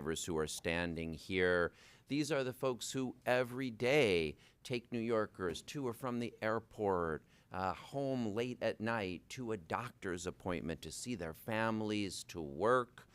drivers who are standing here. These are the folks who every day take New Yorkers to or from the airport, home late at night, to a doctor's appointment, to see their families, to work.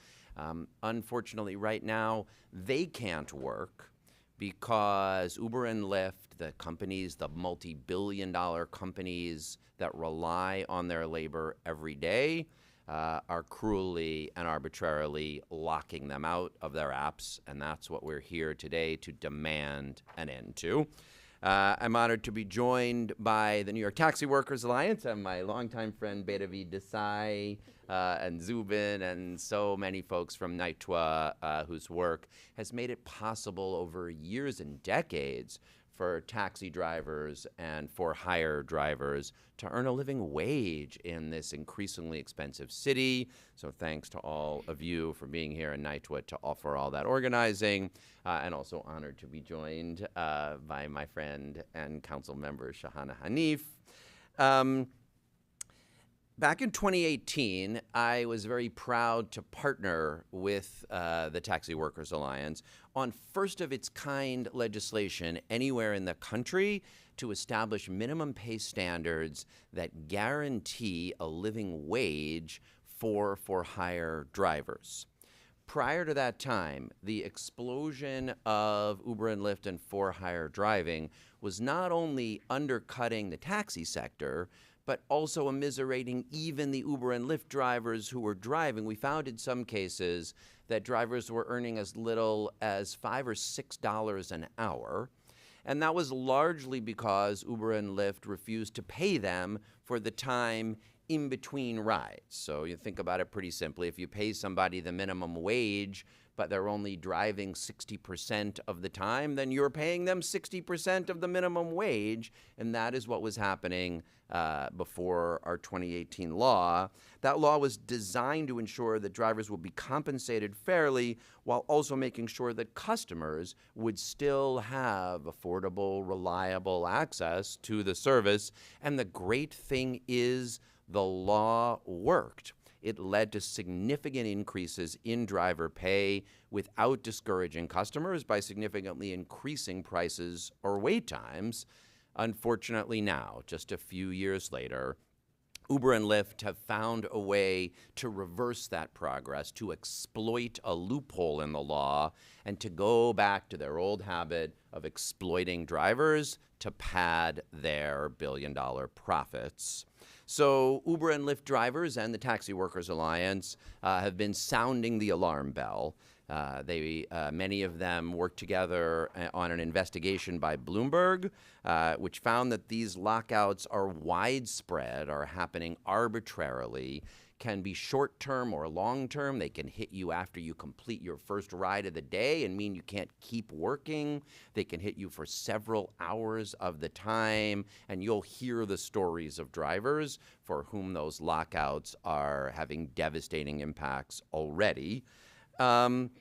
Unfortunately, right now, they can't work because Uber and Lyft, the companies, the multi-billion-dollar companies that rely on their labor every day, are cruelly and arbitrarily locking them out of their apps, and that's what we're here today to demand an end to. I'm honored to be joined by the New York Taxi Workers Alliance and my longtime friend Bedavid Desai and Zubin and so many folks from NYTWA whose work has made it possible over years and decades for taxi drivers and for hire drivers to earn a living wage in this increasingly expensive city. So thanks to all of you for being here in NYTWA to offer all that organizing, and also honored to be joined by my friend and council member Shahana Hanif. Back in 2018, I was very proud to partner with the Taxi Workers Alliance on first-of-its-kind legislation anywhere in the country to establish minimum pay standards that guarantee a living wage for hire drivers. Prior to that time, the explosion of Uber and Lyft and for-hire driving was not only undercutting the taxi sector, but also immiserating even the Uber and Lyft drivers who were driving. We found in some cases that drivers were earning as little as $5 or $6 an hour. And that was largely because Uber and Lyft refused to pay them for the time in between rides. So you think about it pretty simply. If you pay somebody the minimum wage, but they're only driving 60% of the time, then you're paying them 60% of the minimum wage. And that is what was happening before our 2018 law. That law was designed to ensure that drivers would be compensated fairly while also making sure that customers would still have affordable, reliable access to the service. And the great thing is the law worked. It led to significant increases in driver pay without discouraging customers by significantly increasing prices or wait times. Unfortunately now, just a few years later, Uber and Lyft have found a way to reverse that progress, to exploit a loophole in the law, and to go back to their old habit of exploiting drivers to pad their billion-dollar profits. So Uber and Lyft drivers and the Taxi Workers Alliance have been sounding the alarm bell. Many of them worked together on an investigation by Bloomberg, which found that these lockouts are widespread, are happening arbitrarily, can be short-term or long-term. They can hit you after you complete your first ride of the day and mean you can't keep working. They can hit you for several hours of the time, and you'll hear the stories of drivers for whom those lockouts are having devastating impacts already. And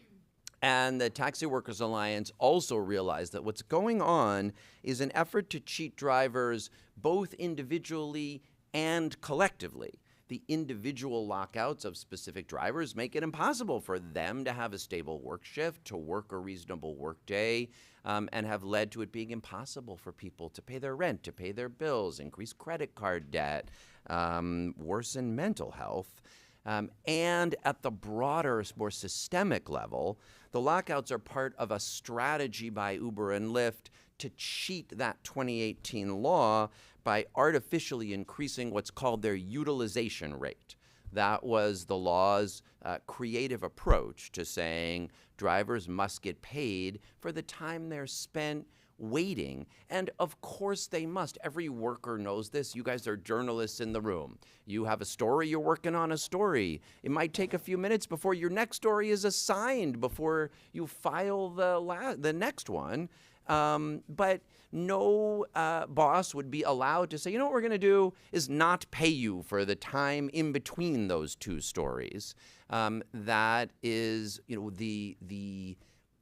the Taxi Workers Alliance also realized that what's going on is an effort to cheat drivers both individually and collectively. The individual lockouts of specific drivers make it impossible for them to have a stable work shift, to work a reasonable work day, and have led to it being impossible for people to pay their rent, to pay their bills, increase credit card debt, worsen mental health. And at the broader, more systemic level, the lockouts are part of a strategy by Uber and Lyft to cheat that 2018 law by artificially increasing what's called their utilization rate. That was the law's creative approach to saying drivers must get paid for the time they're spent waiting. And of course they must. Every worker knows this. You guys are journalists in the room. You have a story, you're working on a story. It might take a few minutes before your next story is assigned, before you file the next one. But no boss would be allowed to say, you know what we're going to do is not pay you for the time in between those two stories. That is,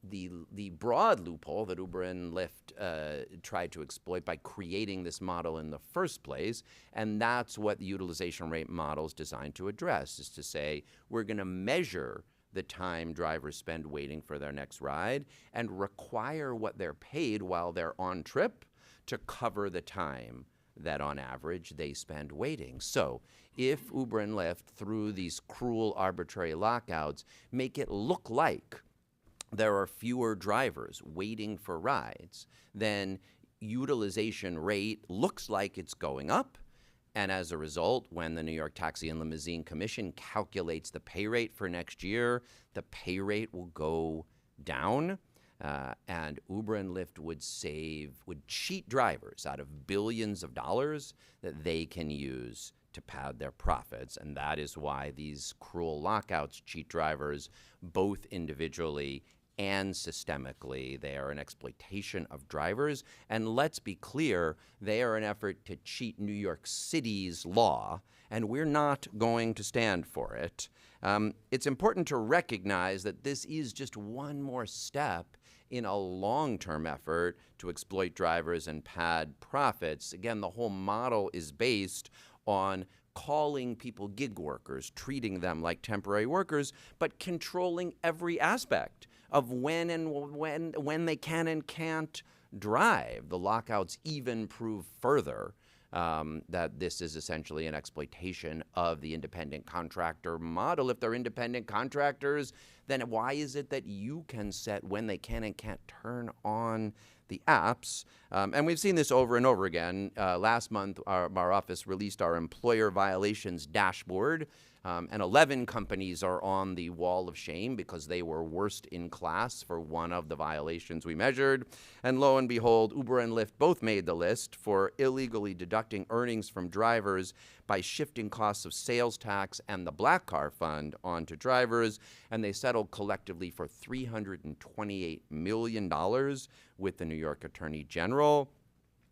the broad loophole that Uber and Lyft tried to exploit by creating this model in the first place, and that's what the utilization rate model is designed to address, is to say we're going to measure the time drivers spend waiting for their next ride and require what they're paid while they're on trip to cover the time that on average they spend waiting. So if Uber and Lyft, through these cruel, arbitrary lockouts, make it look like there are fewer drivers waiting for rides, then utilization rate looks like it's going up. And as a result, when the New York Taxi and Limousine Commission calculates the pay rate for next year, the pay rate will go down. And Uber and Lyft would cheat drivers out of billions of dollars that they can use to pad their profits. And that is why these cruel lockouts cheat drivers both individually and systemically. They are an exploitation of drivers. And let's be clear, they are an effort to cheat New York City's law, and we're not going to stand for it. It's important to recognize that this is just one more step in a long-term effort to exploit drivers and pad profits. Again, the whole model is based on calling people gig workers, treating them like temporary workers, but controlling every aspect of when they can and can't drive. The lockouts even prove further that this is essentially an exploitation of the independent contractor model. If they're independent contractors, then why is it that you can set when they can and can't turn on the apps? And we've seen this over and over again. Last month, our office released our employer violations dashboard, and 11 companies are on the wall of shame because they were worst in class for one of the violations we measured. And lo and behold, Uber and Lyft both made the list for illegally deducting earnings from drivers by shifting costs of sales tax and the Black Car Fund onto drivers. And they settled collectively for $328 million with the New York Attorney General.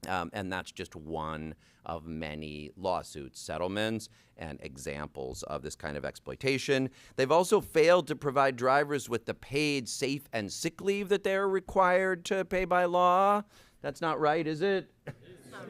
And that's just one of many lawsuits, settlements, and examples of this kind of exploitation. They've also failed to provide drivers with the paid safe and sick leave that they're required to pay by law. That's not right, is it?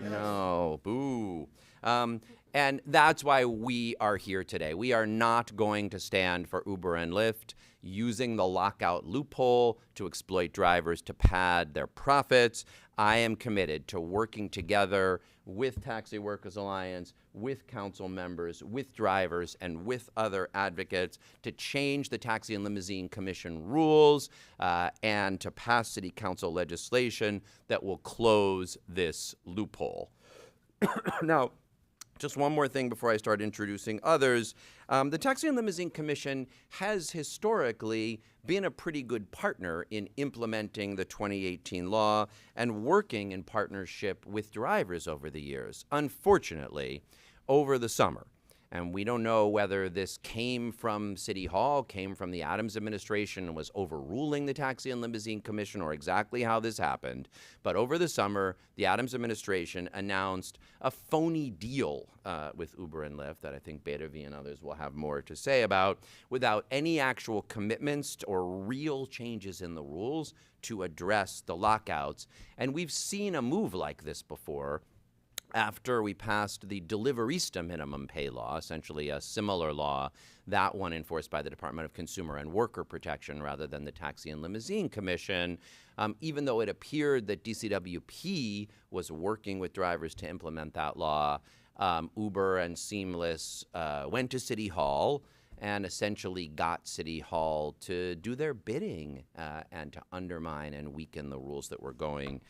No, boo. And that's why we are here today. We are not going to stand for Uber and Lyft using the lockout loophole to exploit drivers to pad their profits. I am committed to working together with Taxi Workers Alliance, with council members, with drivers, and with other advocates to change the Taxi and Limousine Commission rules and to pass city council legislation that will close this loophole. Now, just one more thing before I start introducing others. The Taxi and Limousine Commission has historically been a pretty good partner in implementing the 2018 law and working in partnership with drivers over the years. Unfortunately, over the summer, and we don't know whether this came from City Hall, came from the Adams administration and was overruling the Taxi and Limousine Commission, or exactly how this happened. But over the summer, the Adams administration announced a phony deal with Uber and Lyft that I think Beta V and others will have more to say about, without any actual commitments or real changes in the rules to address the lockouts. And we've seen a move like this before. After we passed the Deliverista minimum pay law, essentially a similar law, that one enforced by the Department of Consumer and Worker Protection rather than the Taxi and Limousine Commission, even though it appeared that DCWP was working with drivers to implement that law, Uber and Seamless went to City Hall and essentially got City Hall to do their bidding and to undermine and weaken the rules that were going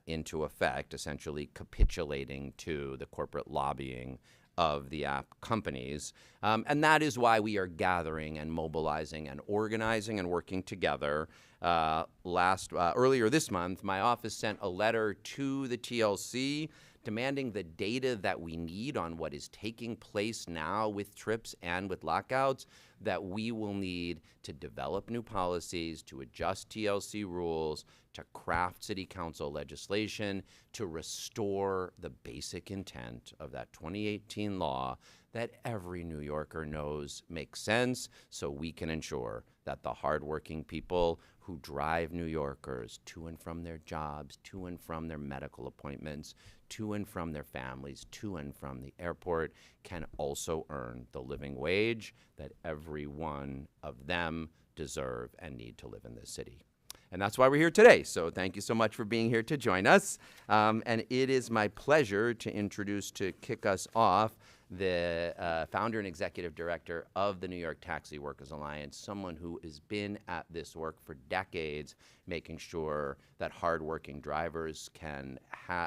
into effect, essentially capitulating to the corporate lobbying of the app companies. And that is why we are gathering and mobilizing and organizing and working together. Earlier this month, my office sent a letter to the TLC demanding the data that we need on what is taking place now with trips and with lockouts, that we will need to develop new policies, to adjust TLC rules, to craft city council legislation, to restore the basic intent of that 2018 law that every New Yorker knows makes sense, so we can ensure that the hardworking people who drive New Yorkers to and from their jobs, to and from their medical appointments, to and from their families, to and from the airport, can also earn the living wage that every every one of them deserve and need to live in this city. And that's why we're here today. So thank you so much for being here to join us. And it is my pleasure to introduce, to kick us off, the founder and executive director of the New York Taxi Workers Alliance, someone who has been at this work for decades, making sure that hardworking drivers can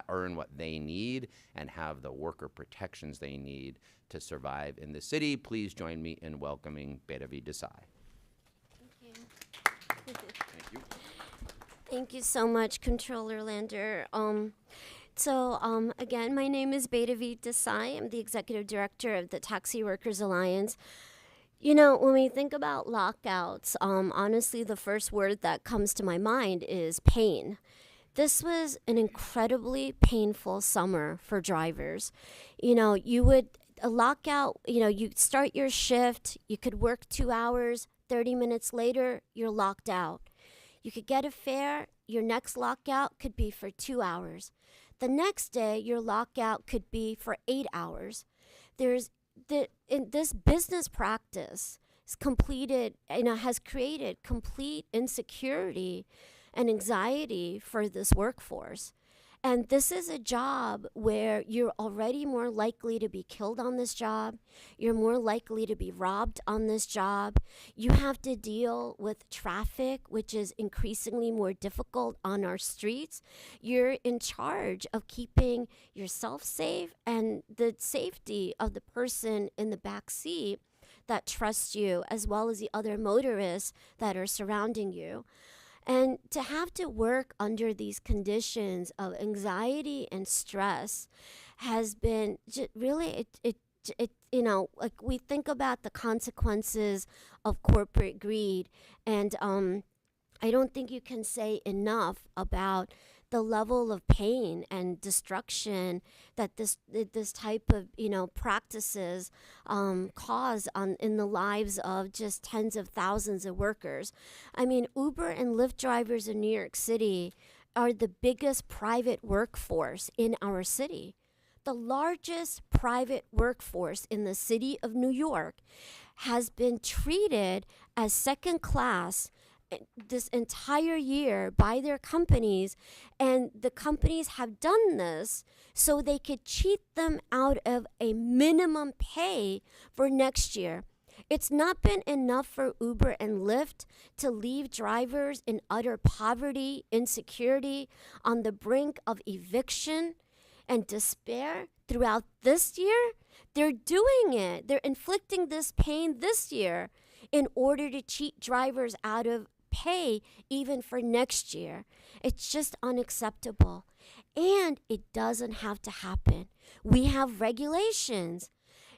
earn what they need and have the worker protections they need to survive in the city. Please join me in welcoming Bedavi Desai. Thank you. Thank you. Thank you so much, Comptroller Lander. Again, my name is Bedavi Desai. I'm the Executive Director of the Taxi Workers Alliance. You know, when we think about lockouts, honestly, the first word that comes to my mind is pain. This was an incredibly painful summer for drivers. You know, a lockout, you start your shift, you could work 2 hours, 30 minutes later, you're locked out. You could get a fare, your next lockout could be for 2 hours. The next day, your lockout could be for 8 hours. This business practice has created complete insecurity and anxiety for this workforce. And this is a job where you're already more likely to be killed on this job. You're more likely to be robbed on this job. You have to deal with traffic, which is increasingly more difficult on our streets. You're in charge of keeping yourself safe and the safety of the person in the back seat that trusts you, as well as the other motorists that are surrounding you. And to have to work under these conditions of anxiety and stress has been really, like we think about the consequences of corporate greed. And I don't think you can say enough about the level of pain and destruction that this type of practices cause in the lives of just tens of thousands of workers. I mean, Uber and Lyft drivers in New York City are the biggest private workforce in our city. The largest private workforce in the city of New York has been treated as second class this entire year by their companies, and the companies have done this so they could cheat them out of a minimum pay for next year. It's not been enough for Uber and Lyft to leave drivers in utter poverty, insecurity, on the brink of eviction and despair throughout this year. They're doing it. They're inflicting this pain this year in order to cheat drivers out of pay even for next year. It's just unacceptable. And it doesn't have to happen. We have regulations.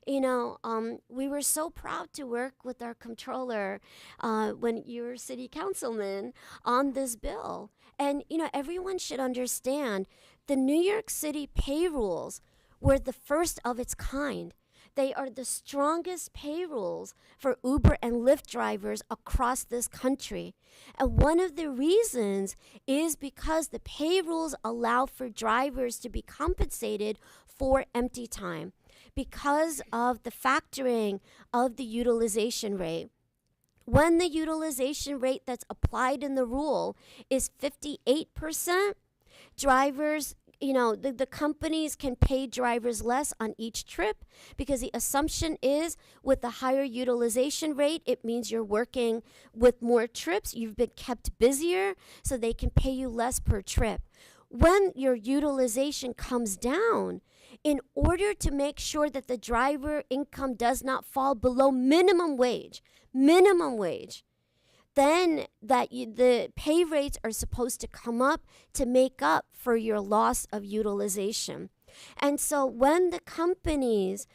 We were so proud to work with our comptroller when you were city councilman on this bill. And, everyone should understand the New York City pay rules were the first of its kind. They are the strongest pay rules for Uber and Lyft drivers across this country. And one of the reasons is because the pay rules allow for drivers to be compensated for empty time because of the factoring of the utilization rate. When the utilization rate that's applied in the rule is 58%, drivers the companies can pay drivers less on each trip because the assumption is with the higher utilization rate, it means you're working with more trips, you've been kept busier, so they can pay you less per trip. When your utilization comes down, in order to make sure that the driver income does not fall below minimum wage, then the pay rates are supposed to come up to make up for your loss of utilization. And so when the companies,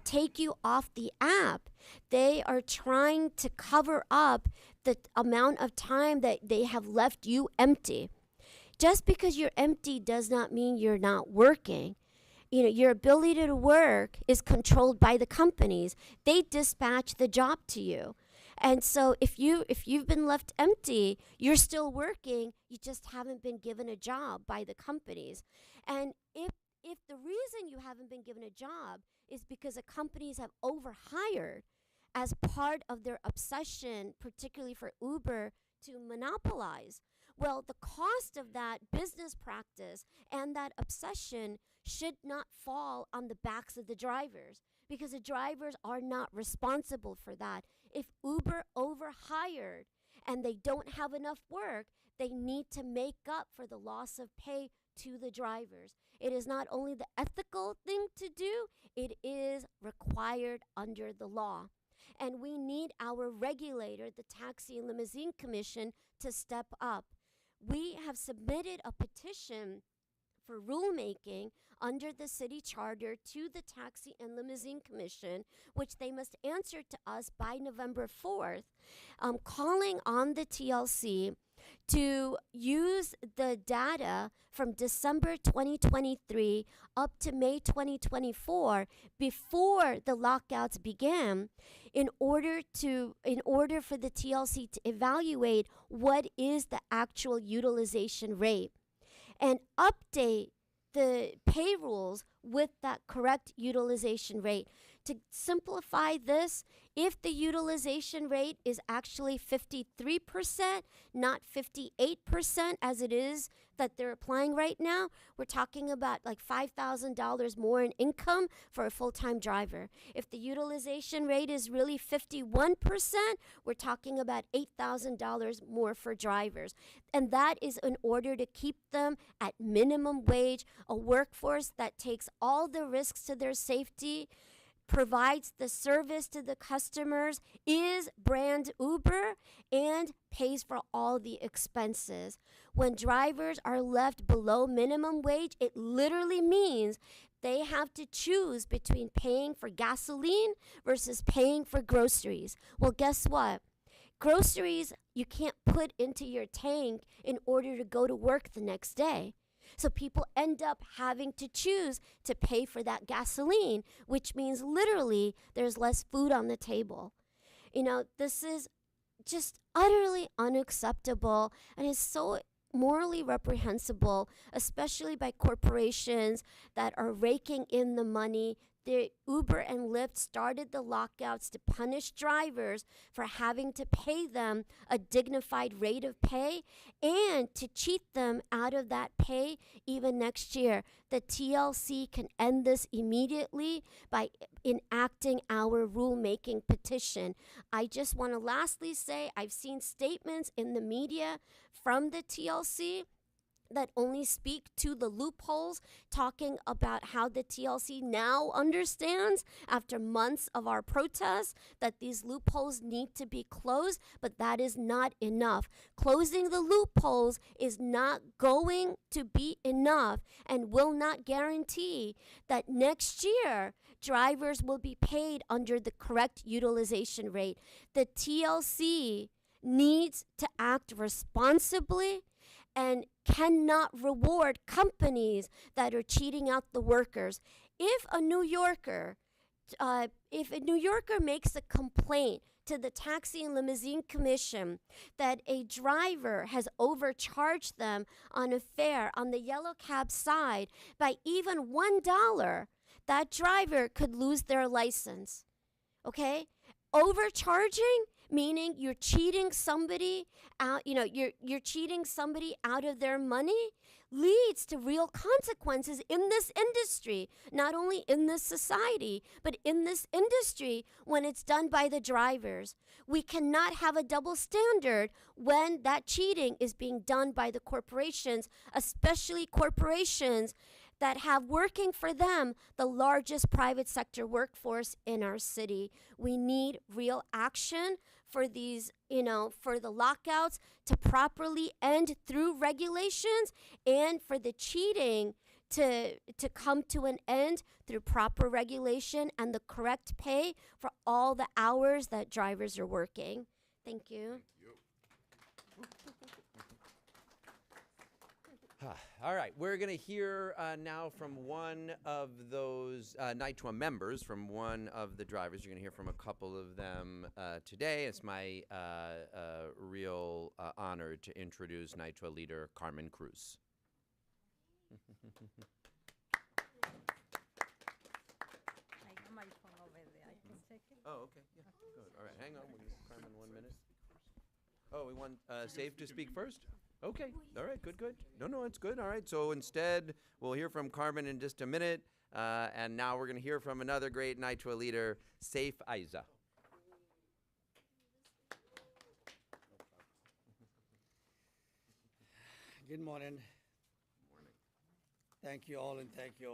take you off the app, they are trying to cover up the amount of time that they have left you empty. Just because you're empty does not mean you're not working. Your ability to work is controlled by the companies. They dispatch the job to you. And so if you've been left empty, you're still working, you just haven't been given a job by the companies. And if the reason you haven't been given a job is because the companies have overhired as part of their obsession, particularly for Uber, to monopolize. Well, the cost of that business practice and that obsession should not fall on the backs of the drivers, because the drivers are not responsible for that. If Uber overhired and they don't have enough work, they need to make up for the loss of pay to the drivers. It is not only the ethical thing to do, it is required under the law. And we need our regulator, the Taxi and Limousine Commission, to step up. We have submitted a petition for rulemaking under the city charter to the Taxi and Limousine Commission, which they must answer to us by November 4th, calling on the TLC to use the data from December 2023 up to May 2024 before the lockouts began in order for the TLC to evaluate what is the actual utilization rate and update the pay rules with that correct utilization rate. To simplify this, if the utilization rate is actually 53%, not 58% as it is that they're applying right now, we're talking about like $5,000 more in income for a full-time driver. If the utilization rate is really 51%, we're talking about $8,000 more for drivers. And that is in order to keep them at minimum wage, a workforce that takes all the risks to their safety, provides the service to the customers, is brand Uber, and pays for all the expenses. When drivers are left below minimum wage, it literally means they have to choose between paying for gasoline versus paying for groceries. Well, guess what? Groceries you can't put into your tank in order to go to work the next day. So people end up having to choose to pay for that gasoline, which means literally there's less food on the table. This is just utterly unacceptable and is so morally reprehensible, especially by corporations that are raking in the money. The Uber and Lyft started the lockouts to punish drivers for having to pay them a dignified rate of pay and to cheat them out of that pay even next year. The TLC can end this immediately by enacting our rulemaking petition. I just want to lastly say I've seen statements in the media from the TLC that only speak to the loopholes, talking about how the TLC now understands, after months of our protests, that these loopholes need to be closed, but that is not enough. Closing the loopholes is not going to be enough and will not guarantee that next year drivers will be paid under the correct utilization rate. The TLC needs to act responsibly and cannot reward companies that are cheating out the workers. If a New Yorker makes a complaint to the Taxi and Limousine Commission that a driver has overcharged them on a fare on the yellow cab side by even $1, that driver could lose their license. Okay? Overcharging, meaning you're cheating somebody out, you're cheating somebody out of their money, leads to real consequences in this industry, not only in this society, but in this industry when it's done by the drivers. We cannot have a double standard when that cheating is being done by the corporations, especially corporations that have working for them the largest private sector workforce in our city. We need real action for these, for the lockouts to properly end through regulations, and for the cheating to come to an end through proper regulation and the correct pay for all the hours that drivers are working. Thank you. All right, we're going to hear now from one of those NYTWA members, from one of the drivers. You're going to hear from a couple of them today. It's my real honor to introduce NYTWA leader Carmen Cruz. I got my phone over there. I can take it. Oh, okay, yeah, good. All right, hang on, we'll give Carmen 1 minute. Oh, we want Safe to speak first? Okay, all right, good, good. No, it's good, all right. So instead, we'll hear from Carmen in just a minute, and now we're going to hear from another great NITRA leader, Safe Aiza. Good morning. Morning. Thank you all, and thank you,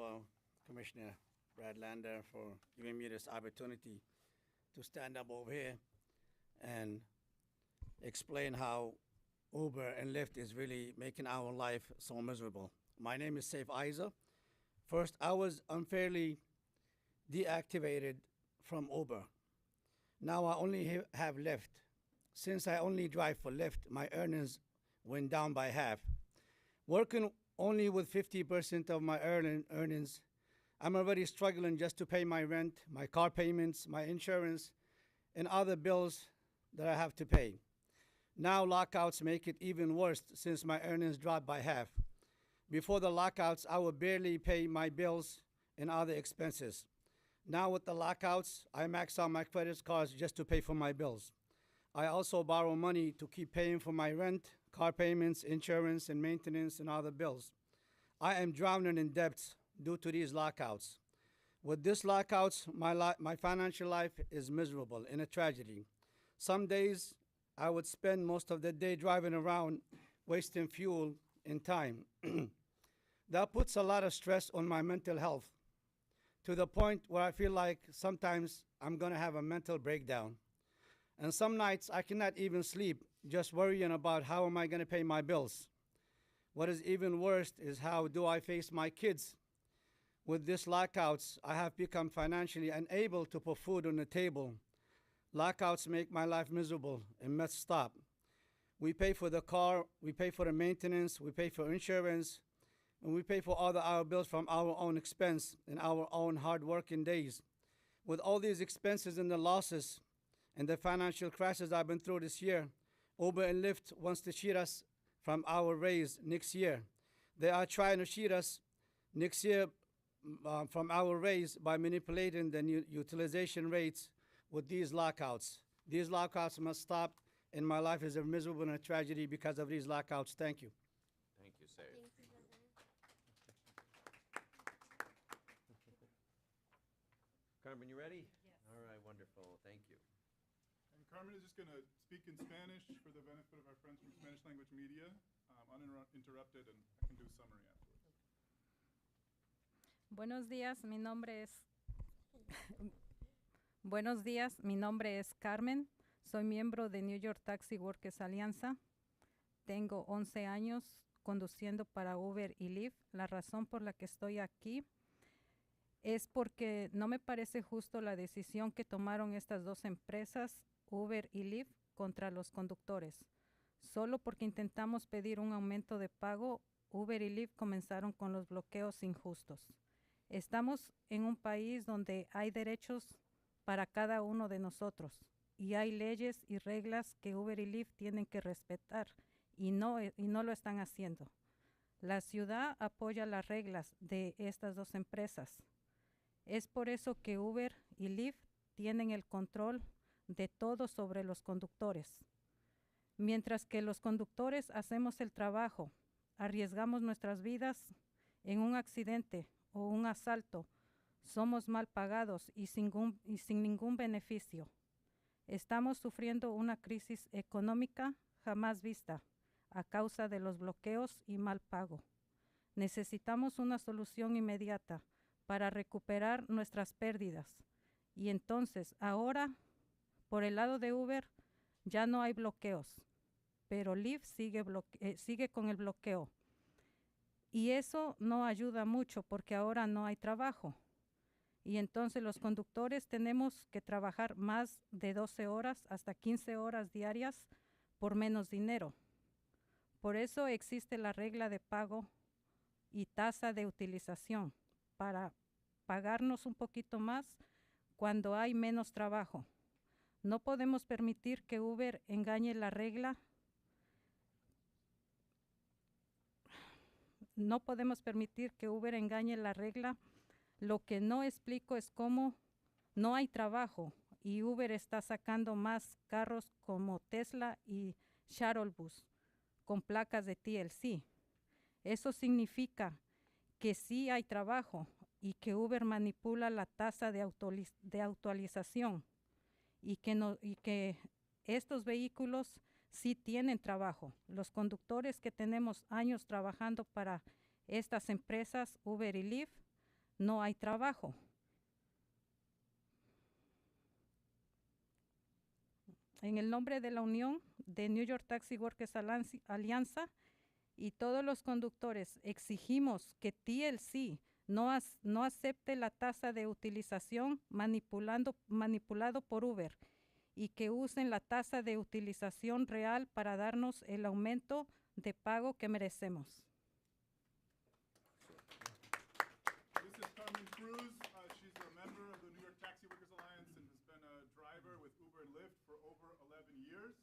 Commissioner Brad Lander, for giving me this opportunity to stand up over here and explain how Uber and Lyft is really making our life so miserable. My name is Saif Aiza. First, I was unfairly deactivated from Uber. Now I only have Lyft. Since I only drive for Lyft, my earnings went down by half. Working only with 50% of my earnings, I'm already struggling just to pay my rent, my car payments, my insurance, and other bills that I have to pay. Now lockouts make it even worse since my earnings dropped by half. Before the lockouts, I would barely pay my bills and other expenses. Now with the lockouts, I max out my credit cards just to pay for my bills. I also borrow money to keep paying for my rent, car payments, insurance, and maintenance, and other bills. I am drowning in debts due to these lockouts. With these lockouts, my financial life is miserable and a tragedy. Some days, I would spend most of the day driving around, wasting fuel and time. That puts a lot of stress on my mental health, to the point where I feel like sometimes I'm gonna have a mental breakdown. And some nights I cannot even sleep, just worrying about how am I gonna pay my bills. What is even worse is how do I face my kids. With these lockouts, I have become financially unable to put food on the table. Lockouts make my life miserable and must stop. We pay for the car, we pay for the maintenance, we pay for insurance, and we pay for all our bills from our own expense and our own hard working days. With all these expenses and the losses and the financial crashes I've been through this year, Uber and Lyft wants to cheat us from our raise next year. They are trying to cheat us next year from our raise by manipulating the utilization rates with these lockouts. These lockouts must stop, and my life is a miserable and a tragedy because of these lockouts. Thank you. Thank you, Safe. Thank you, Carmen, you ready? Yes. All right, wonderful, thank you. And Carmen is just going to speak in Spanish for the benefit of our friends from Spanish language media, uninterrupted, and I can do a summary afterwards. Buenos días, mi nombre es Buenos días, mi nombre es Carmen. Soy miembro de New York Taxi Workers Alianza. Tengo 11 años conduciendo para Uber y Lyft. La razón por la que estoy aquí es porque no me parece justo la decisión que tomaron estas dos empresas, Uber y Lyft, contra los conductores. Solo porque intentamos pedir un aumento de pago, Uber y Lyft comenzaron con los bloqueos injustos. Estamos en un país donde hay derechos para cada uno de nosotros y hay leyes y reglas que Uber y Lyft tienen que respetar y no lo están haciendo. La ciudad apoya las reglas de estas dos empresas. Es por eso que Uber y Lyft tienen el control de todo sobre los conductores. Mientras que los conductores hacemos el trabajo, arriesgamos nuestras vidas en un accidente o un asalto, somos mal pagados y sin ningún beneficio. Estamos sufriendo una crisis económica jamás vista a causa de los bloqueos y mal pago. Necesitamos una solución inmediata para recuperar nuestras pérdidas. Y entonces, ahora, por el lado de Uber, ya no hay bloqueos, pero Lyft sigue con el bloqueo. Y eso no ayuda mucho porque ahora no hay trabajo. Y entonces los conductores tenemos que trabajar más de 12 horas hasta 15 horas diarias por menos dinero. Por eso existe la regla de pago y tasa de utilización para pagarnos un poquito más cuando hay menos trabajo. No podemos permitir que Uber engañe la regla. No podemos permitir que Uber engañe la regla. Lo que no explico es cómo no hay trabajo y Uber está sacando más carros como Tesla y Shuttlebus con placas de TLC. Eso significa que sí hay trabajo y que Uber manipula la tasa de actualización y que estos vehículos sí tienen trabajo. Los conductores que tenemos años trabajando para estas empresas, Uber y Lyft, no hay trabajo. En el nombre de la Unión de New York Taxi Workers Alianza y todos los conductores, exigimos que TLC no acepte la tasa de utilización manipulado por Uber y que usen la tasa de utilización real para darnos el aumento de pago que merecemos. This is Carmen Cruz. She's a member of the New York Taxi Workers Alliance and has been a driver with Uber and Lyft for over 11 years.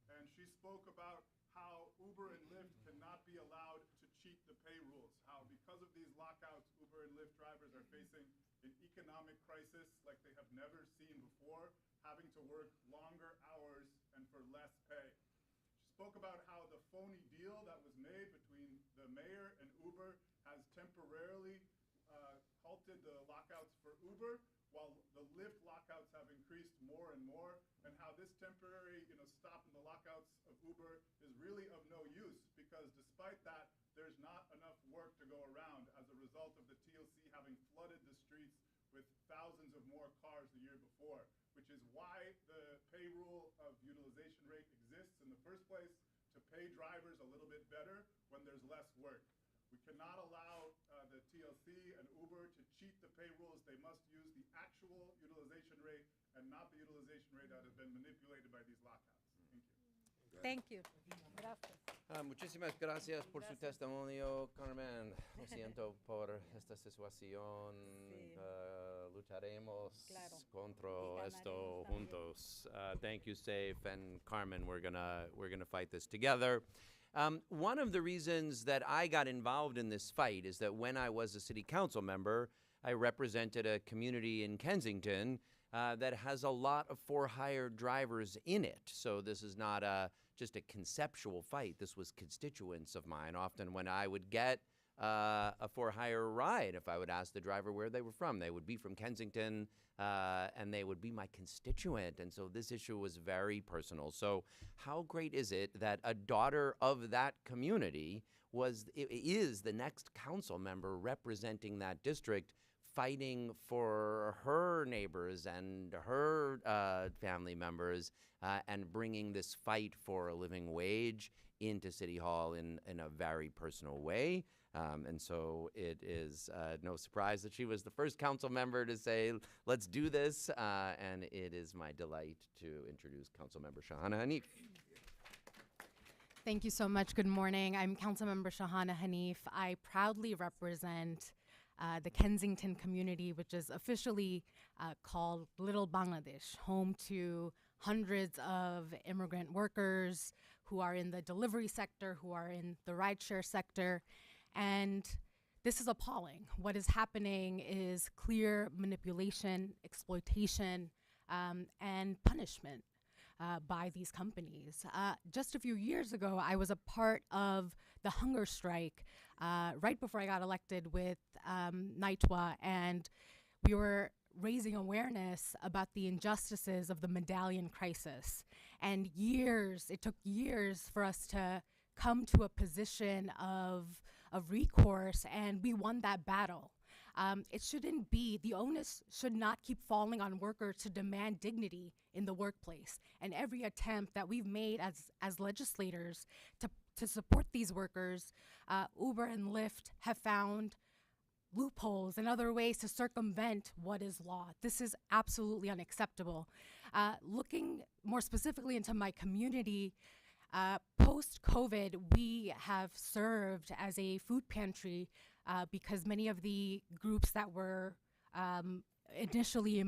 And she spoke about how Uber and Lyft cannot be allowed to cheat the pay rules, how because of these lockouts, Uber and Lyft drivers are facing an economic crisis like they have never seen before, having to work longer hours and for less pay. She spoke about how the phony deal that was made between the mayor and Uber has temporarily halted the lockouts for Uber, while the Lyft lockouts have increased more and more, and how this temporary stop in the lockouts of Uber is really of no use, because despite that, there's not enough work to go around as a result of the TLC having flooded the streets with thousands of more cars the year before, which is why the pay rule of utilization rate exists in the first place, to pay drivers a little bit better when there's less work. We cannot allow the TLC and Uber to cheat the pay rules. They must use the actual utilization rate and not the utilization rate that has been manipulated by these lockouts. Thank you. Thank you. Gracias. Muchísimas gracias por su testimonio, Carmen. Lo siento por esta situación. Sí. Lucharemos Claro. contra Y esto ganaremos juntos. Thank you, Safe and Carmen. We're gonna fight this together. One of the reasons that I got involved in this fight is that when I was a city council member, I represented a community in Kensington that has a lot of for-hire drivers in it. So this is not just a conceptual fight. This was constituents of mine. Often when I would get a for-hire ride, if I would ask the driver where they were from, they would be from Kensington, and they would be my constituent. And so this issue was very personal. So how great is it that a daughter of that community is the next council member representing that district, fighting for her neighbors and her family members, and bringing this fight for a living wage into City Hall in a very personal way. And so it is no surprise that she was the first council member to say, let's do this. And it is my delight to introduce Councilmember Shahana Hanif. Thank you so much. Good morning. I'm Councilmember Shahana Hanif. I proudly represent the Kensington community, which is officially called Little Bangladesh, home to hundreds of immigrant workers who are in the delivery sector, who are in the rideshare sector. And this is appalling. What is happening is clear manipulation, exploitation, and punishment by these companies. Just a few years ago, I was a part of the hunger strike right before I got elected with NITWA, and we were raising awareness about the injustices of the medallion crisis. And it took years for us to come to a position of recourse, and we won that battle. It shouldn't be, the onus should not keep falling on workers to demand dignity in the workplace. And every attempt that we've made as legislators to support these workers, Uber and Lyft have found loopholes and other ways to circumvent what is law. This is absolutely unacceptable. Looking more specifically into my community, post-COVID, we have served as a food pantry because many of the groups that were initially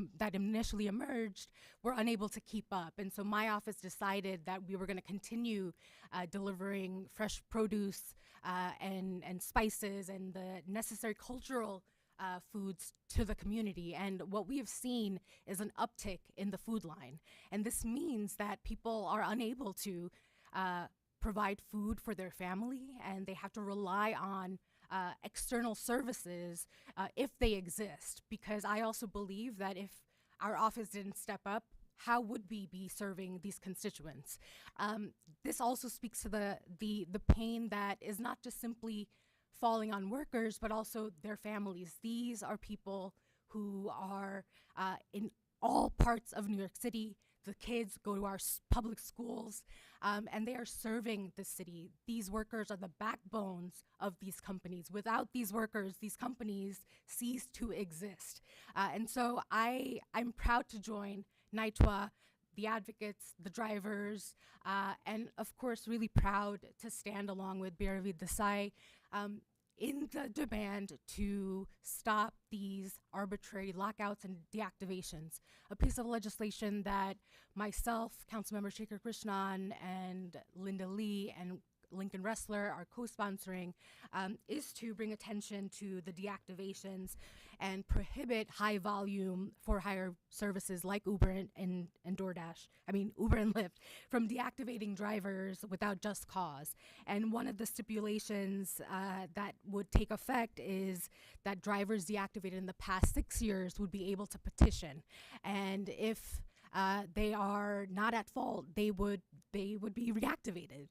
emerged were unable to keep up. And so my office decided that we were going to continue delivering fresh produce and spices and the necessary cultural foods to the community. And what we have seen is an uptick in the food line. And this means that people are unable to provide food for their family, and they have to rely on external services if they exist. Because I also believe that if our office didn't step up, how would we be serving these constituents? This also speaks to the pain that is not just simply falling on workers, but also their families. These are people who are in all parts of New York City. The kids go to our public schools, and they are serving the city. These workers are the backbones of these companies. Without these workers, these companies cease to exist. And so I'm proud to join NYTWA, the advocates, the drivers, and of course really proud to stand along with Biravid Desai in the demand to stop these arbitrary lockouts and deactivations. A piece of legislation that myself, Councilmember Shekhar Krishnan, and Linda Lee, and Lincoln Ressler are co-sponsoring is to bring attention to the deactivations and prohibit high volume for hire services like Uber and DoorDash, Uber and Lyft, from deactivating drivers without just cause. And one of the stipulations that would take effect is that drivers deactivated in the past 6 years would be able to petition. And if they are not at fault, they would be reactivated.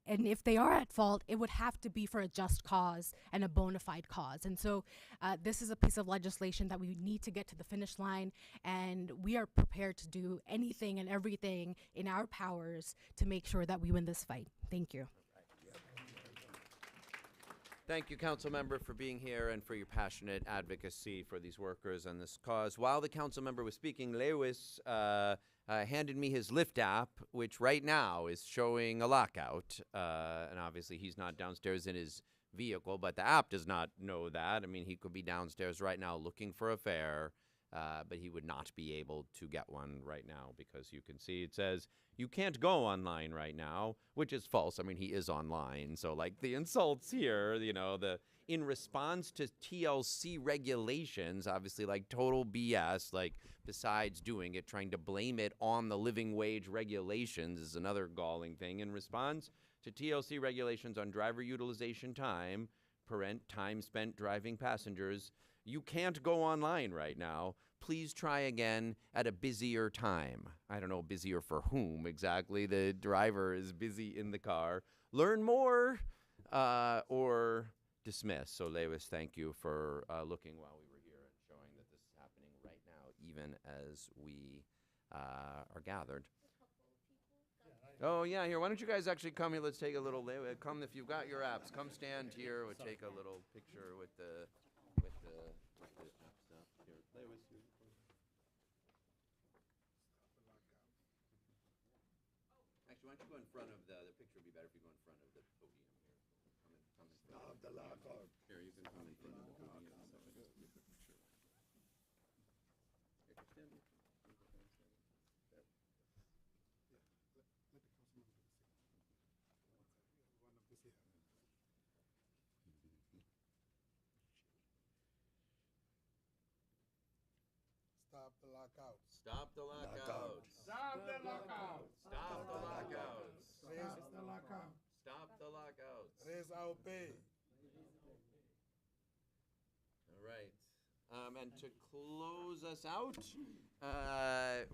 And if they are at fault, it would have to be for a just cause and a bona fide cause. And so this is a piece of legislation that we need to get to the finish line, and we are prepared to do anything and everything in our powers to make sure that we win this fight. Thank you. Thank you, Council Member, for being here and for your passionate advocacy for these workers and this cause. While the Council Member was speaking, Lewis handed me his Lyft app, which right now is showing a lockout. And obviously he's not downstairs in his vehicle, but the app does not know that. He could be downstairs right now looking for a fare, but he would not be able to get one right now because you can see it says you can't go online right now, which is false. He is online. So like the insults here, in response to TLC regulations, obviously like total BS, like besides doing it, trying to blame it on the living wage regulations is another galling thing. In response to TLC regulations on driver utilization time, time spent driving passengers, you can't go online right now. Please try again at a busier time. I don't know, busier for whom exactly. The driver is busy in the car. Learn more or dismiss. So Lewis, thank you for looking while we were here and showing that this is happening right now, even as we are gathered. Oh yeah, here, why don't you guys actually come here, let's take a little, come if you've got your apps, come stand here, we'll take a little picture with the app stuff. Here, Lewis. Actually, why don't you go in front of the picture would be better if you go in front of the podium here. Come in front of the lockout. Here, you can come in front of the podium. Stop the lockouts. Stop the lockouts. Stop the lockouts. Stop the lockouts. Raise the lockout. Stop the lockouts. Raise our pay. All right. And to close us out,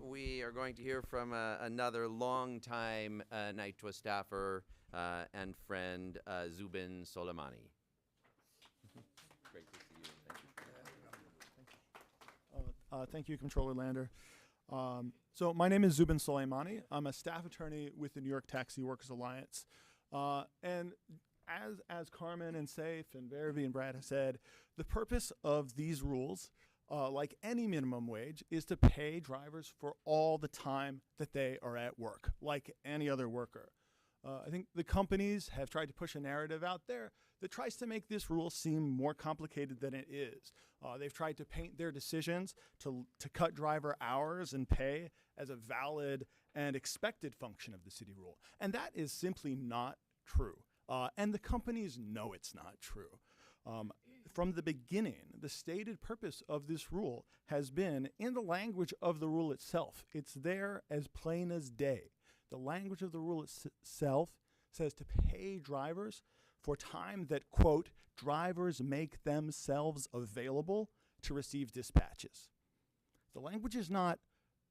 we are going to hear from another longtime NYTWA staffer and friend, Zubin Soleimani. Great to see you. Thank you. Thank you, Comptroller Lander. So my name is Zubin Soleimani. I'm a staff attorney with the New York Taxi Workers Alliance. And as Carmen and Saif and Vervi and Brad have said, the purpose of these rules, like any minimum wage, is to pay drivers for all the time that they are at work, like any other worker. I think the companies have tried to push a narrative out there that tries to make this rule seem more complicated than it is. They've tried to paint their decisions to cut driver hours and pay as a valid and expected function of the city rule. And that is simply not true. And the companies know it's not true. from the beginning, the stated purpose of this rule has been in the language of the rule itself. It's there as plain as day. The language of the rule itself says to pay drivers for time that, quote, drivers make themselves available to receive dispatches. The language is not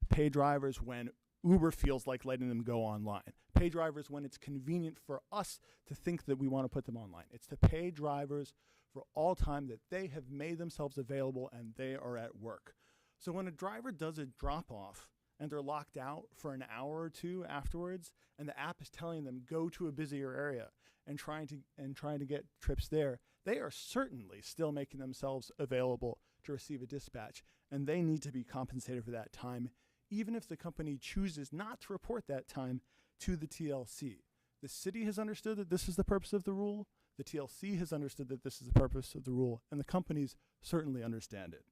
pay drivers when Uber feels like letting them go online. Pay drivers when it's convenient for us to think that we want to put them online. It's to pay drivers for all time that they have made themselves available and they are at work. So when a driver does a drop-off and they're locked out for an hour or two afterwards, and the app is telling them go to a busier area and trying to get trips there, they are certainly still making themselves available to receive a dispatch, and they need to be compensated for that time, even if the company chooses not to report that time to the TLC. The city has understood that this is the purpose of the rule, the TLC has understood that this is the purpose of the rule, and the companies certainly understand it.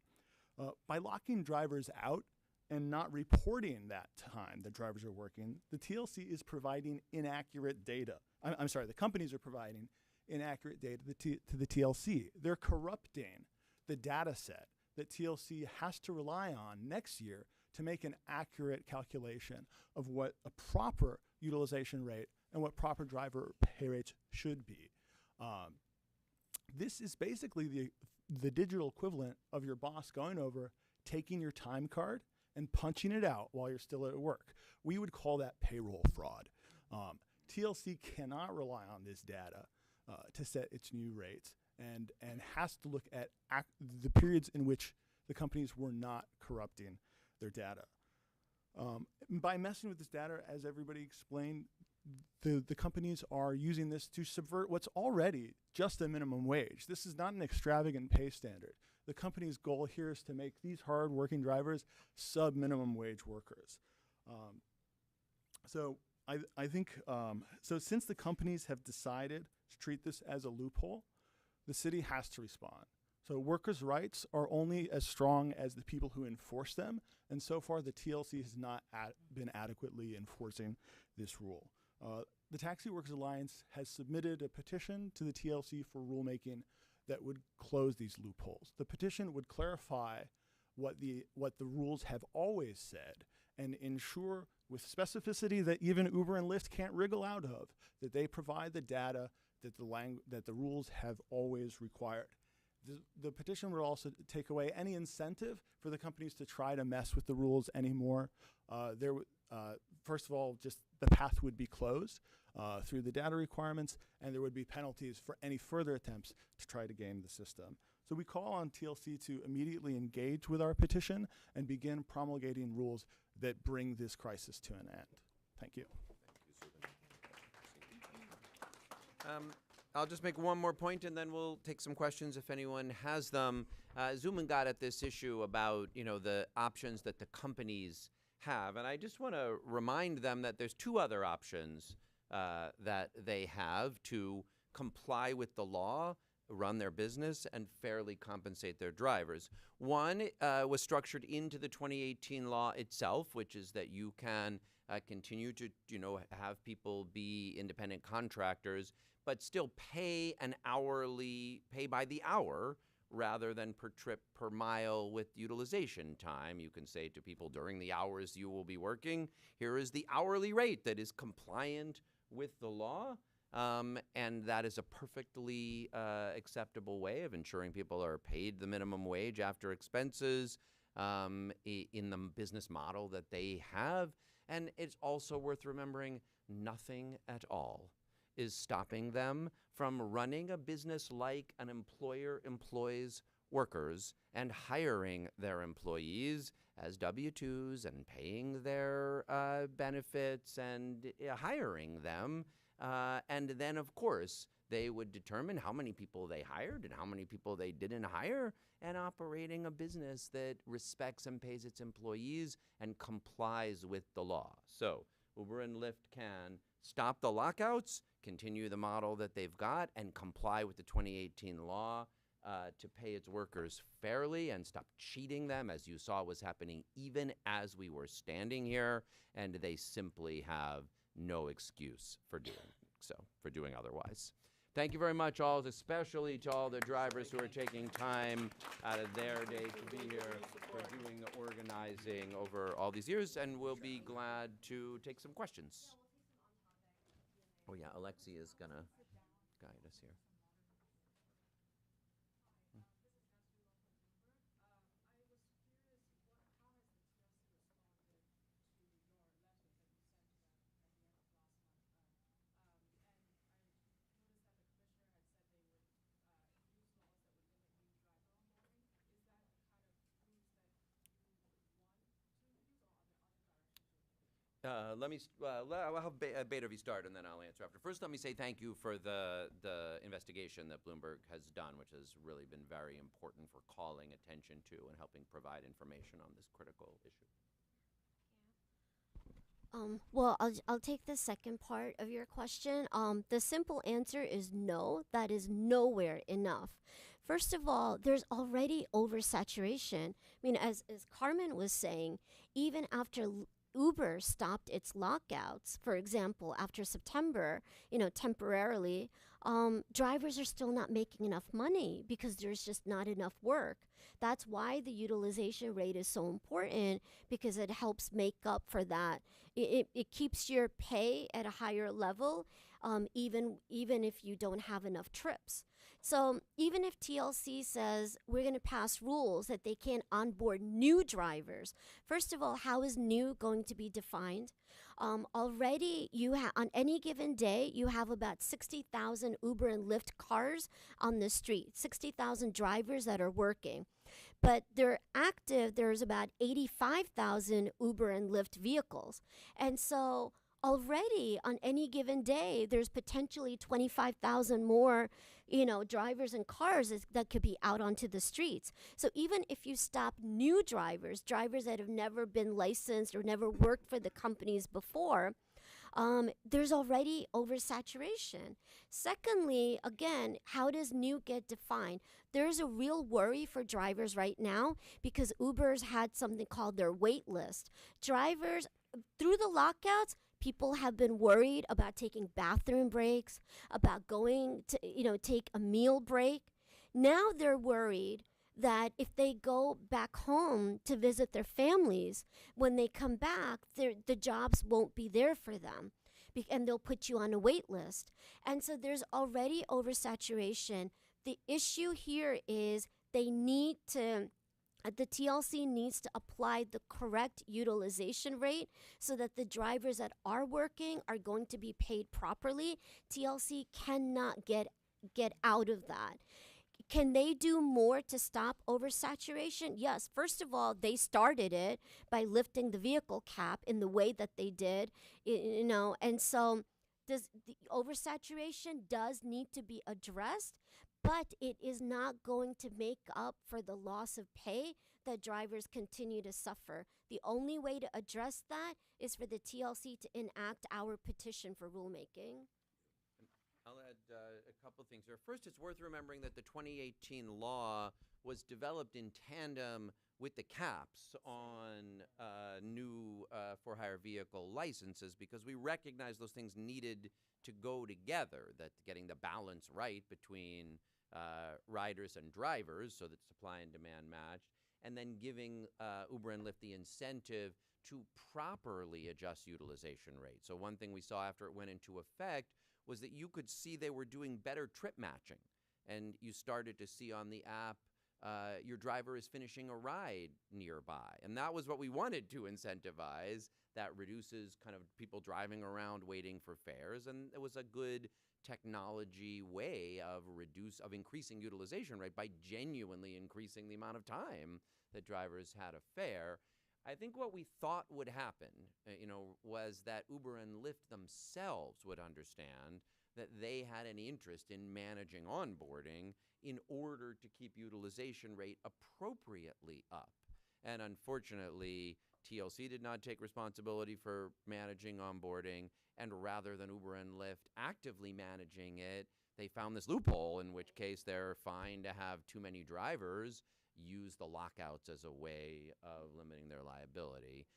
By locking drivers out and not reporting that time that drivers are working, the TLC is providing inaccurate data. I'm sorry, the companies are providing inaccurate data to the TLC. They're corrupting the data set that TLC has to rely on next year to make an accurate calculation of what a proper utilization rate and what proper driver pay rates should be. This is basically the digital equivalent of your boss going over, taking your time card and punching it out while you're still at work. We would call that payroll fraud. TLC cannot rely on this data to set its new rates and has to look at the periods in which the companies were not corrupting their data. By messing with this data, as everybody explained, the companies are using this to subvert what's already just a minimum wage. This is not an extravagant pay standard. The company's goal here is to make these hard-working drivers sub-minimum wage workers. So I think, so since the companies have decided to treat this as a loophole, the city has to respond. So workers' rights are only as strong as the people who enforce them, and so far the TLC has not been adequately enforcing this rule. The Taxi Workers Alliance has submitted a petition to the TLC for rulemaking that would close these loopholes. The petition would clarify what the rules have always said and ensure with specificity that even Uber and Lyft can't wriggle out of, that they provide the data that the rules have always required. The petition would also take away any incentive for the companies to try to mess with the rules anymore. First of all, just the path would be closed through the data requirements, and there would be penalties for any further attempts to try to game the system. So we call on TLC to immediately engage with our petition and begin promulgating rules that bring this crisis to an end. Thank you. I'll just make one more point, and then we'll take some questions if anyone has them. Zuman got at this issue about, the options that the companies have, and I just want to remind them that there's two other options that they have to comply with the law, run their business, and fairly compensate their drivers. One was structured into the 2018 law itself, which is that you can continue to, have people be independent contractors, but still pay by the hour rather than per trip per mile with utilization time. You can say to people during the hours you will be working, here is the hourly rate that is compliant with the law. And that is a perfectly acceptable way of ensuring people are paid the minimum wage after expenses in the business model that they have. And it's also worth remembering nothing at all is stopping them from running a business like an employer employs workers and hiring their employees as W-2s and paying their benefits and hiring them. And then, of course, they would determine how many people they hired and how many people they didn't hire, and operating a business that respects and pays its employees and complies with the law. So Uber and Lyft can stop the lockouts, continue the model that they've got, and comply with the 2018 law to pay its workers fairly and stop cheating them, as you saw was happening even as we were standing here, and they simply have no excuse for doing otherwise. Thank you very much, all, especially to all the drivers who are taking time out of their day to be here for doing the organizing over all these years, and we'll be glad to take some questions. Oh yeah, Alexi is gonna guide us here. I'll have Bedovi start, and then I'll answer after. First, let me say thank you for the investigation that Bloomberg has done, which has really been very important for calling attention to and helping provide information on this critical issue. Well, I'll take the second part of your question. The simple answer is no, that is nowhere enough. First of all, there's already oversaturation. I mean, as Carmen was saying, even after Uber stopped its lockouts, for example, after September, temporarily, drivers are still not making enough money because there's just not enough work. That's why the utilization rate is so important, because it helps make up for that. It keeps your pay at a higher level, even if you don't have enough trips. So even if TLC says we're going to pass rules that they can't onboard new drivers, first of all, how is new going to be defined? Already, on any given day, you have about 60,000 Uber and Lyft cars on the street, 60,000 drivers that are working. But they're active, there's about 85,000 Uber and Lyft vehicles. And so already on any given day, there's potentially 25,000 more, drivers and cars that could be out onto the streets. So even if you stop new drivers that have never been licensed or never worked for the companies before, there's already oversaturation. Secondly, again, how does new get defined? There's a real worry for drivers right now because Uber's had something called their wait list. Drivers, through the lockouts, people have been worried about taking bathroom breaks, about going to, take a meal break. Now they're worried that if they go back home to visit their families, when they come back, the jobs won't be there for them, and they'll put you on a wait list. And so there's already oversaturation. The issue here is the TLC needs to apply the correct utilization rate so that the drivers that are working are going to be paid properly. TLC cannot get out of that. Can they do more to stop oversaturation? Yes. First of all, they started it by lifting the vehicle cap in the way that they did, and so the oversaturation does need to be addressed, but it is not going to make up for the loss of pay that drivers continue to suffer. The only way to address that is for the TLC to enact our petition for rulemaking. I'll add a couple things here. First, it's worth remembering that the 2018 law was developed in tandem with the caps on new for-hire vehicle licenses, because we recognize those things needed to go together, that getting the balance right between riders and drivers so that supply and demand matched, and then giving Uber and Lyft the incentive to properly adjust utilization rates. So one thing we saw after it went into effect was that you could see they were doing better trip matching. And you started to see on the app, your driver is finishing a ride nearby. And that was what we wanted to incentivize. That reduces kind of people driving around waiting for fares. And it was a good technology way of increasing utilization rate by genuinely increasing the amount of time that drivers had a fare. I think what we thought would happen, was that Uber and Lyft themselves would understand that they had an interest in managing onboarding in order to keep utilization rate appropriately up. And unfortunately, TLC did not take responsibility for managing onboarding, and rather than Uber and Lyft actively managing it, they found this loophole, in which case they're fine to have too many drivers use the lockouts as a way of limiting their liability.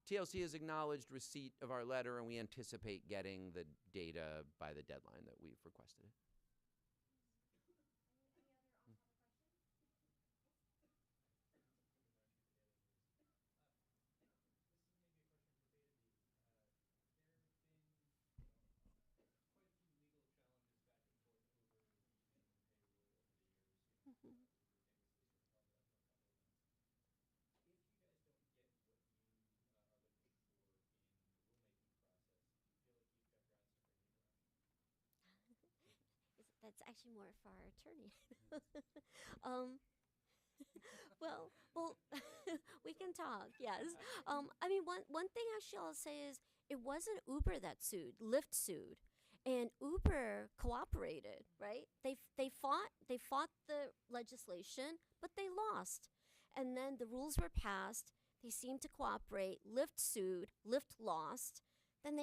TLC has acknowledged receipt of our letter, and we anticipate getting the data by the deadline that we've requested. That's actually more for our attorney. um, well, we can talk. Yes. I mean, one thing actually I'll say is it wasn't Uber that sued. Lyft sued, and Uber cooperated. Right? They fought the legislation, but they lost. And then the rules were passed. They seemed to cooperate. Lyft sued. Lyft lost. Then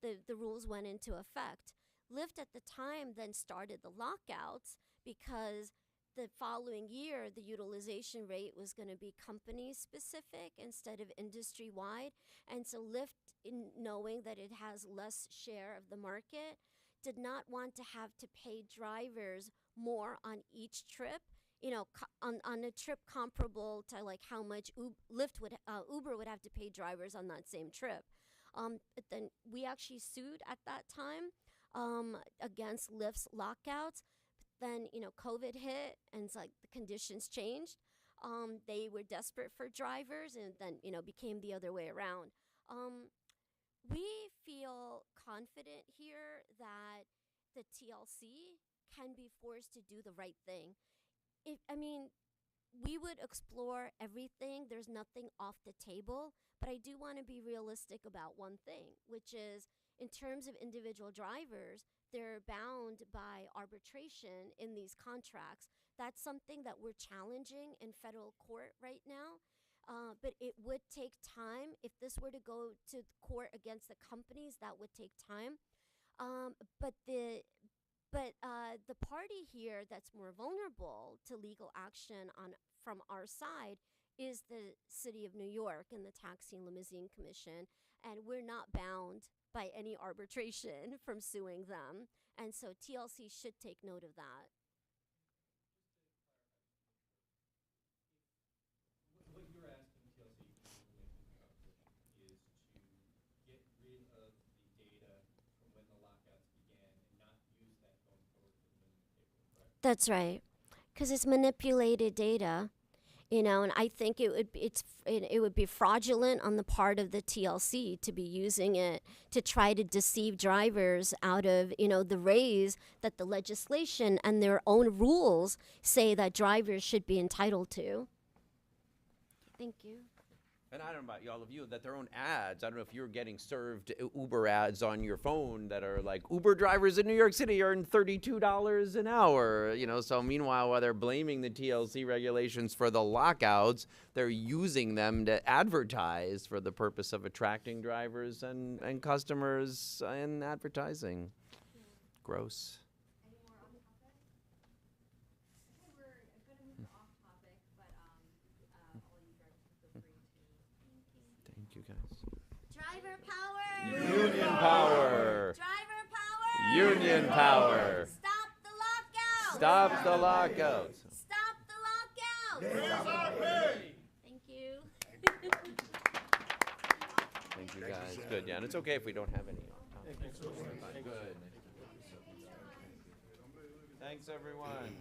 the rules went into effect. Lyft at the time then started the lockouts because the following year, the utilization rate was going to be company specific instead of industry wide. And so Lyft, in knowing that it has less share of the market, did not want to have to pay drivers more on each trip. On a trip comparable to like how much Uber would have to pay drivers on that same trip. But then we actually sued at that time against Lyft's lockouts. But then COVID hit, and it's like the conditions changed. They were desperate for drivers, and then became the other way around. We feel confident here that the TLC can be forced to do the right thing. We would explore everything. There's nothing off the table, but I do want to be realistic about one thing, which is in terms of individual drivers, they're bound by arbitration in these contracts. That's something that we're challenging in federal court right now. But it would take time. If this were to go to court against the companies, that would take time. But the party here that's more vulnerable to legal action from our side is the City of New York and the Taxi and Limousine Commission, and we're not bound by any arbitration from suing them, and so TLC should take note of that. What you're asking TLC for the rulemaking proposition is to get rid of the data from when the lockouts began and not use that going forward for the minimum table, correct? That's right, because it's manipulated data. And I think it would be fraudulent on the part of the TLC to be using it to try to deceive drivers out of, the raise that the legislation and their own rules say that drivers should be entitled to. Thank you. And I don't know about all of you, that their own ads, I don't know if you're getting served Uber ads on your phone that are like, Uber drivers in New York City earn $32 an hour. So meanwhile, while they're blaming the TLC regulations for the lockouts, they're using them to advertise for the purpose of attracting drivers and customers in advertising. Gross. Any more on the topic? Okay, we're going to move off topic, but all you drivers feel free to. Thank you, guys. Driver power! Union power! Driver power! Union power! Stop the lockouts! Stop the lockouts! Stop the lockouts! Raise our pay! Thank you. Thank you, guys. Good, yeah, and it's okay if we don't have any. Good. Thanks, everyone.